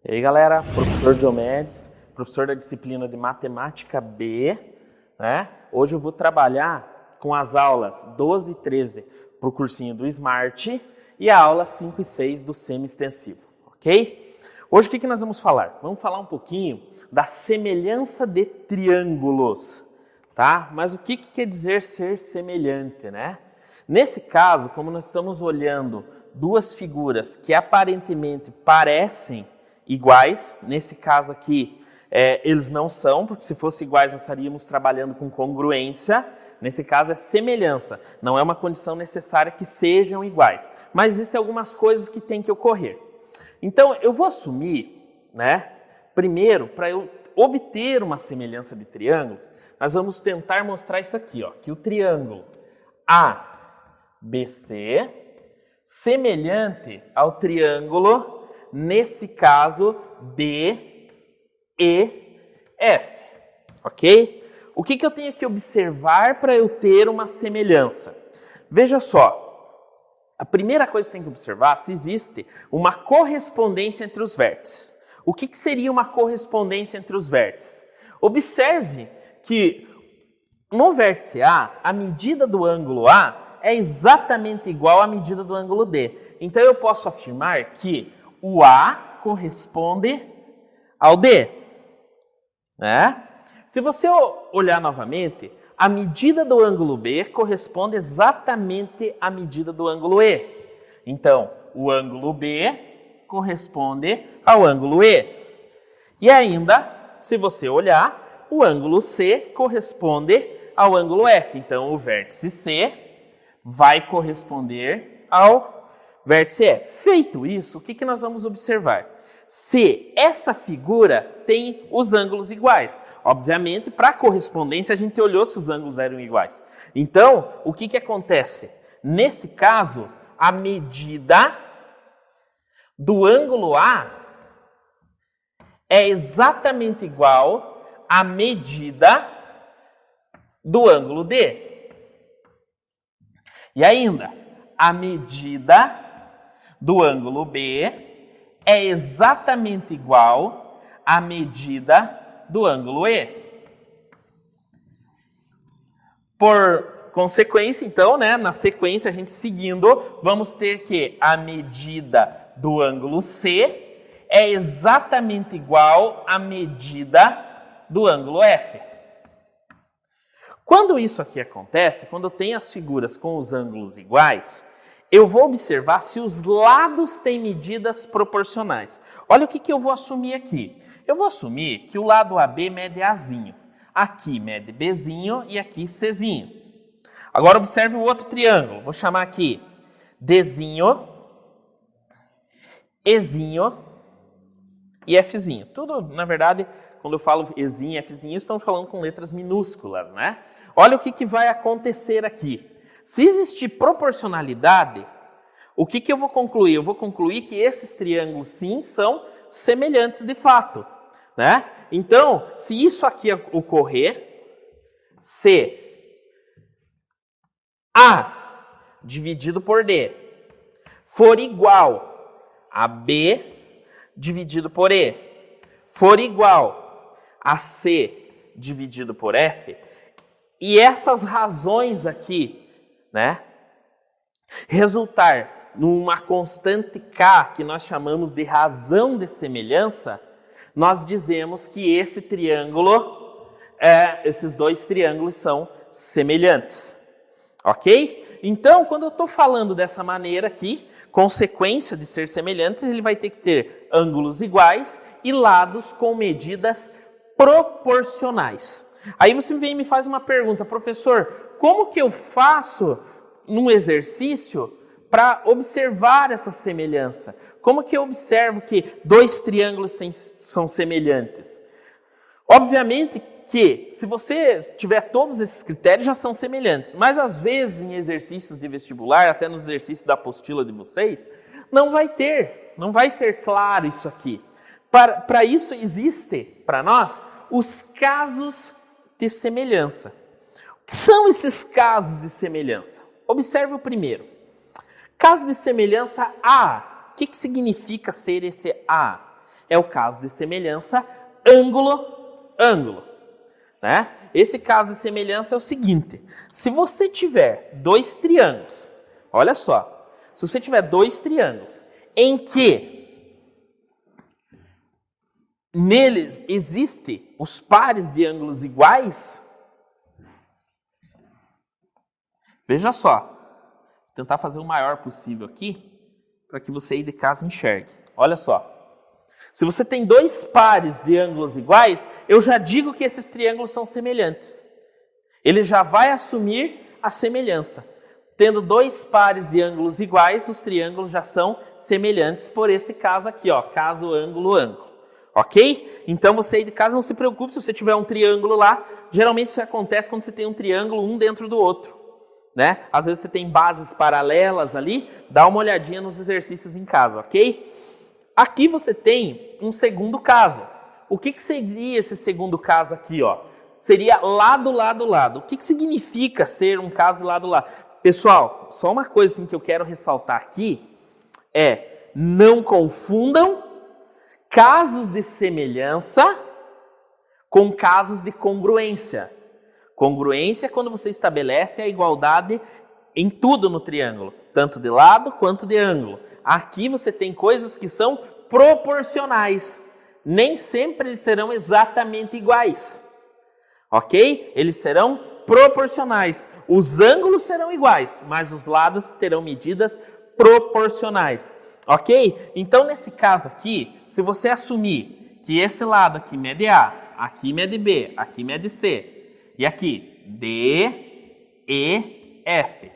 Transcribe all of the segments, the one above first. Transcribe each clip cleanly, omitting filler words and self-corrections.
E aí, galera, professor Diomedes, professor da disciplina de Matemática B, né? Hoje eu vou trabalhar com as aulas 12 e 13 para o cursinho do Smart e a aula 5 e 6 do semi-extensivo, ok? Hoje o que nós vamos falar? Vamos falar um pouquinho da semelhança de triângulos, tá? Mas o que quer dizer ser semelhante, né? Nesse caso, como nós estamos olhando duas figuras que aparentemente parecem iguais, nesse caso aqui eles não são, porque se fossem iguais nós estaríamos trabalhando com congruência. Nesse caso é semelhança, não é uma condição necessária que sejam iguais, mas existem algumas coisas que têm que ocorrer. Então eu vou assumir, né, primeiro, para eu obter uma semelhança de triângulos, nós vamos tentar mostrar isso aqui, ó, que o triângulo ABC semelhante ao triângulo, nesse caso, DEF, ok? O que eu tenho que observar para eu ter uma semelhança? Veja só, a primeira coisa que tem que observar se existe uma correspondência entre os vértices. O que seria uma correspondência entre os vértices? Observe que no vértice A, a medida do ângulo A é exatamente igual à medida do ângulo D. Então eu posso afirmar que o A corresponde ao D, né? Se você olhar novamente, a medida do ângulo B corresponde exatamente à medida do ângulo E. Então, o ângulo B corresponde ao ângulo E. E ainda, se você olhar, o ângulo C corresponde ao ângulo F. Então, o vértice C vai corresponder ao vértice F. Feito isso, o que nós vamos observar? Se essa figura tem os ângulos iguais. Obviamente, para a correspondência, a gente olhou se os ângulos eram iguais. Então, o que acontece? Nesse caso, a medida do ângulo A é exatamente igual à medida do ângulo D. E ainda, a medida do ângulo B é exatamente igual à medida do ângulo E. Por consequência, então, né, na sequência, a gente seguindo, vamos ter que a medida do ângulo C é exatamente igual à medida do ângulo F. Quando isso aqui acontece, quando eu tenho as figuras com os ângulos iguais, eu vou observar se os lados têm medidas proporcionais. Olha o que eu vou assumir aqui. Eu vou assumir que o lado AB mede Azinho. Aqui mede Bzinho e aqui Czinho. Agora observe o outro triângulo. Vou chamar aqui Dzinho, Ezinho e Fzinho. Tudo, na verdade, quando eu falo Ezinho e Fzinho, estão falando com letras minúsculas, né? Olha o que vai acontecer aqui. Se existir proporcionalidade, o que eu vou concluir? Eu vou concluir que esses triângulos, sim, são semelhantes de fato, né? Então, se isso aqui ocorrer, se A dividido por D for igual a B dividido por E, for igual a C dividido por F, e essas razões aqui, né, resultar numa constante K, que nós chamamos de razão de semelhança, nós dizemos que esse triângulo, esses dois triângulos são semelhantes, ok? Então, quando eu estou falando dessa maneira aqui, consequência de ser semelhante, ele vai ter que ter ângulos iguais e lados com medidas proporcionais. Aí você vem e me faz uma pergunta, professor, como que eu faço num exercício para observar essa semelhança? Como que eu observo que dois triângulos são semelhantes? Obviamente que, se você tiver todos esses critérios, já são semelhantes. Mas, às vezes, em exercícios de vestibular, até nos exercícios da apostila de vocês, não vai ser claro isso aqui. Para isso, existe, para nós, os casos de semelhança. O que são esses casos de semelhança? Observe o primeiro. Caso de semelhança A. O que significa ser esse A? É o caso de semelhança ângulo-ângulo, né? Esse caso de semelhança é o seguinte: se você tiver dois triângulos, olha só, se você tiver dois triângulos em que neles existem os pares de ângulos iguais, veja só, vou tentar fazer o maior possível aqui, para que você aí de casa enxergue. Olha só. Se você tem dois pares de ângulos iguais, eu já digo que esses triângulos são semelhantes. Ele já vai assumir a semelhança. Tendo dois pares de ângulos iguais, os triângulos já são semelhantes por esse caso aqui, ó, caso ângulo-ângulo. Ok? Então você aí de casa não se preocupe se você tiver um triângulo lá. Geralmente isso acontece quando você tem um triângulo um dentro do outro, né? Às vezes você tem bases paralelas ali, dá uma olhadinha nos exercícios em casa, ok? Aqui você tem um segundo caso. O que seria esse segundo caso aqui, ó? Seria lado, lado, lado. O que significa ser um caso lado, lado? Pessoal, só uma coisa assim que eu quero ressaltar aqui é: não confundam casos de semelhança com casos de congruência. Congruência é quando você estabelece a igualdade em tudo no triângulo, tanto de lado quanto de ângulo. Aqui você tem coisas que são proporcionais. Nem sempre eles serão exatamente iguais. Ok? Eles serão proporcionais. Os ângulos serão iguais, mas os lados terão medidas proporcionais. Ok? Então, nesse caso aqui, se você assumir que esse lado aqui mede A, aqui mede B, aqui mede C, e aqui D, E, F.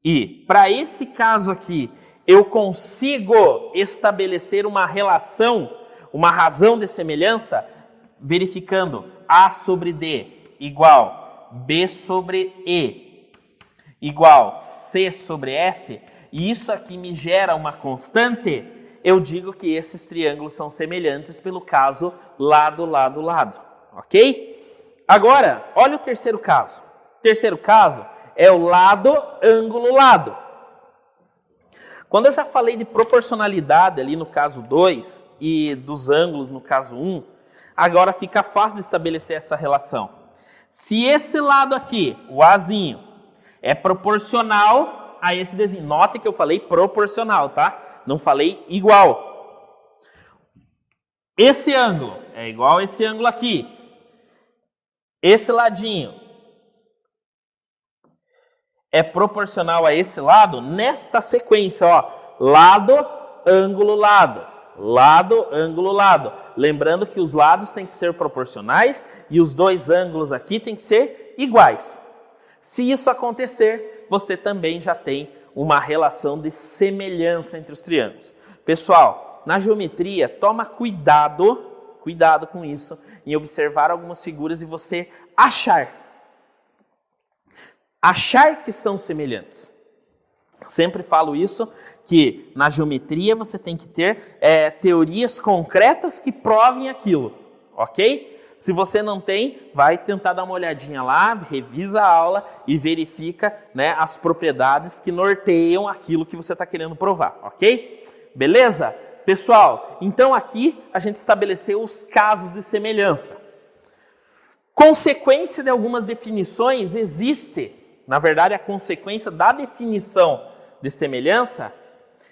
E para esse caso aqui, eu consigo estabelecer uma relação, uma razão de semelhança, verificando A sobre D igual B sobre E igual C sobre F, e isso aqui me gera uma constante, eu digo que esses triângulos são semelhantes pelo caso lado, lado, lado. Ok? Agora, olha o terceiro caso. O terceiro caso é o lado, ângulo, lado. Quando eu já falei de proporcionalidade ali no caso 2 e dos ângulos no caso 1, agora fica fácil de estabelecer essa relação. Se esse lado aqui, o Azinho, é proporcional a esse Dzinho. Note que eu falei proporcional, tá? Não falei igual. Esse ângulo é igual a esse ângulo aqui. Esse ladinho é proporcional a esse lado nesta sequência, ó. Lado, ângulo, lado. Lado, ângulo, lado. Lembrando que os lados têm que ser proporcionais e os dois ângulos aqui têm que ser iguais. Se isso acontecer, você também já tem uma relação de semelhança entre os triângulos. Pessoal, na geometria, toma cuidado com isso, em observar algumas figuras e você achar que são semelhantes. Sempre falo isso, que na geometria você tem que ter teorias concretas que provem aquilo, ok? Se você não tem, vai tentar dar uma olhadinha lá, revisa a aula e verifica, né, as propriedades que norteiam aquilo que você está querendo provar, ok? Beleza? Pessoal, então aqui a gente estabeleceu os casos de semelhança. Consequência de algumas definições existe. Na verdade, a consequência da definição de semelhança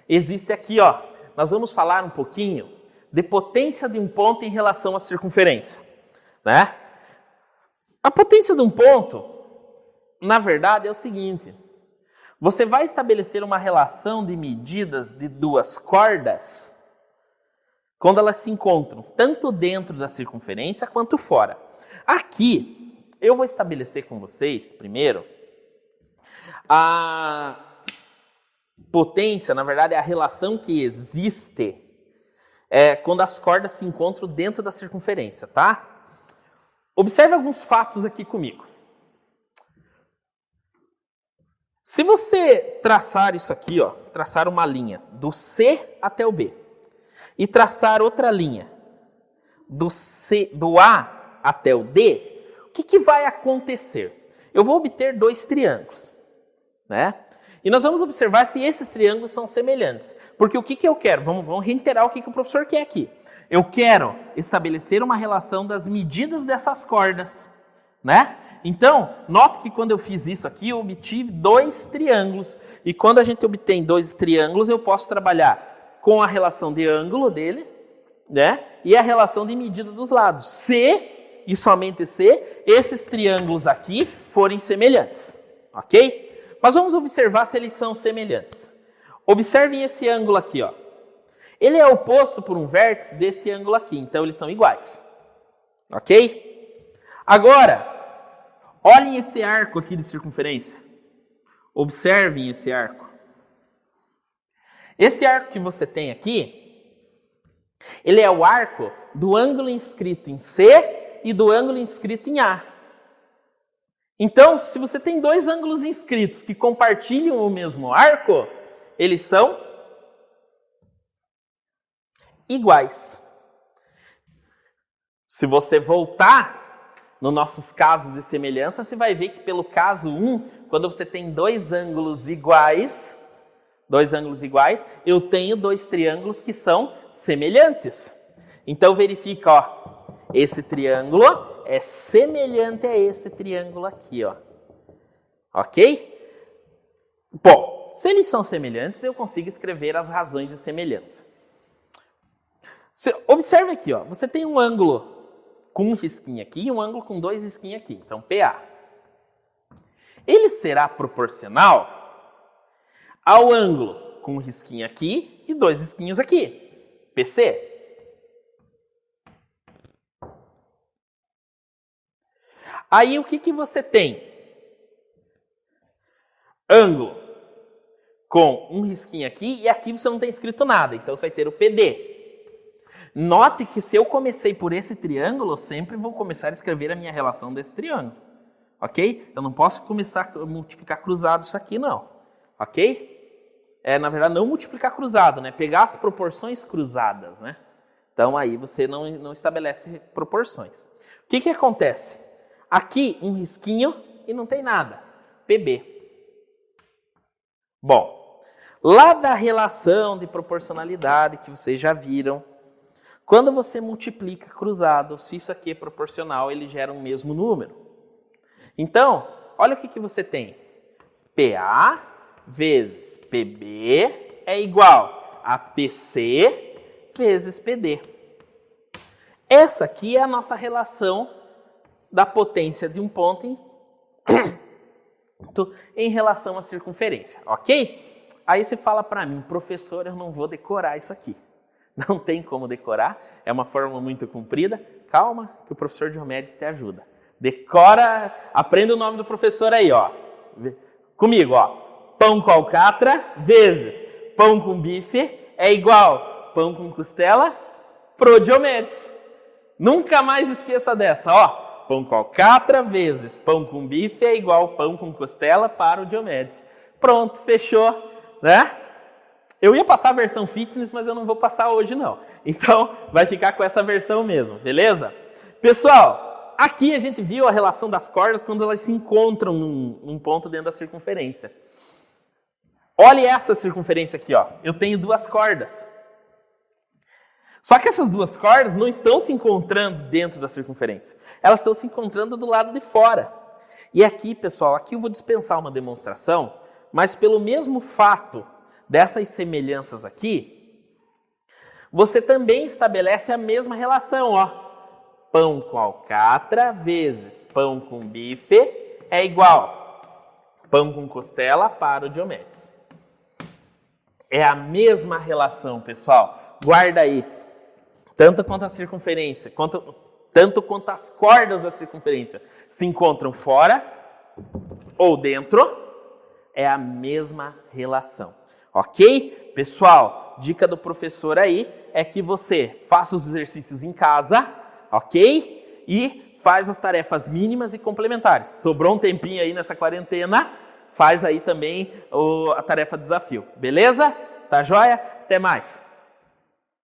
existe aqui, ó. Nós vamos falar um pouquinho de potência de um ponto em relação à circunferência, né? A potência de um ponto, na verdade, é o seguinte: você vai estabelecer uma relação de medidas de duas cordas quando elas se encontram tanto dentro da circunferência quanto fora. Aqui, eu vou estabelecer com vocês, primeiro, a potência, na verdade, é a relação que existe quando as cordas se encontram dentro da circunferência, tá? Observe alguns fatos aqui comigo. Se você traçar isso aqui, ó, traçar uma linha do C até o B e traçar outra linha do A até o D, o que vai acontecer? Eu vou obter dois triângulos, né? E nós vamos observar se esses triângulos são semelhantes. Porque o que eu quero? Vamos reiterar o que o professor quer aqui. Eu quero estabelecer uma relação das medidas dessas cordas, né? Então, note que quando eu fiz isso aqui, eu obtive 2 triângulos. E quando a gente obtém 2 triângulos, eu posso trabalhar com a relação de ângulo dele, né? E a relação de medida dos lados. Se, e somente se, esses triângulos aqui forem semelhantes, ok? Mas vamos observar se eles são semelhantes. Observem esse ângulo aqui, ó. Ele é oposto por um vértice desse ângulo aqui, então eles são iguais, ok? Agora, olhem esse arco aqui de circunferência. Observem esse arco. Esse arco que você tem aqui, ele é o arco do ângulo inscrito em C e do ângulo inscrito em A. Então, se você tem 2 ângulos inscritos que compartilham o mesmo arco, eles são iguais. Se você voltar nos nossos casos de semelhança, você vai ver que pelo caso 1, quando você tem 2 ângulos iguais, eu tenho 2 triângulos que são semelhantes. Então verifica, ó, esse triângulo é semelhante a esse triângulo aqui, ó. Ok? Bom, se eles são semelhantes, eu consigo escrever as razões de semelhança. Observe aqui, ó, você tem um ângulo com um risquinho aqui e um ângulo com 2 risquinhos aqui, então PA. Ele será proporcional ao ângulo com um risquinho aqui e 2 risquinhos aqui, PC. Aí o que você tem? Ângulo com um risquinho aqui e aqui você não tem escrito nada, então você vai ter o PD. Note que se eu comecei por esse triângulo, eu sempre vou começar a escrever a minha relação desse triângulo. Ok? Eu não posso começar a multiplicar cruzado isso aqui, não. Ok? Na verdade, não multiplicar cruzado, né? Pegar as proporções cruzadas, né? Então, aí você não estabelece proporções. O que acontece? Aqui, um risquinho e não tem nada. PB. Bom, lá da relação de proporcionalidade que vocês já viram, quando você multiplica cruzado, se isso aqui é proporcional, ele gera um mesmo número. Então, olha o que você tem. PA vezes PB é igual a PC vezes PD. Essa aqui é a nossa relação da potência de um ponto em relação à circunferência, ok? Aí você fala para mim, professor, eu não vou decorar isso aqui. Não tem como decorar, é uma fórmula muito comprida. Calma, que o professor Diomedes te ajuda. Decora, aprenda o nome do professor aí, ó. Comigo, ó. Pão com alcatra vezes pão com bife é igual pão com costela pro Diomedes. Nunca mais esqueça dessa, ó. Pão com alcatra vezes pão com bife é igual pão com costela para o Diomedes. Pronto, fechou, né? Eu ia passar a versão fitness, mas eu não vou passar hoje não. Então, vai ficar com essa versão mesmo, beleza? Pessoal, aqui a gente viu a relação das cordas quando elas se encontram num ponto dentro da circunferência. Olha essa circunferência aqui, ó. Eu tenho 2 cordas. Só que essas 2 cordas não estão se encontrando dentro da circunferência. Elas estão se encontrando do lado de fora. E aqui, pessoal, aqui eu vou dispensar uma demonstração, mas pelo mesmo fato dessas semelhanças aqui, você também estabelece a mesma relação, ó. Pão com alcatra vezes pão com bife é igual pão com costela para o Diomedes. É a mesma relação, pessoal. Guarda aí. Tanto quanto a circunferência, tanto quanto as cordas da circunferência se encontram fora ou dentro, é a mesma relação. Ok? Pessoal, dica do professor aí é que você faça os exercícios em casa, ok? E faz as tarefas mínimas e complementares. Sobrou um tempinho aí nessa quarentena, faz aí também a tarefa desafio. Beleza? Tá joia? Até mais!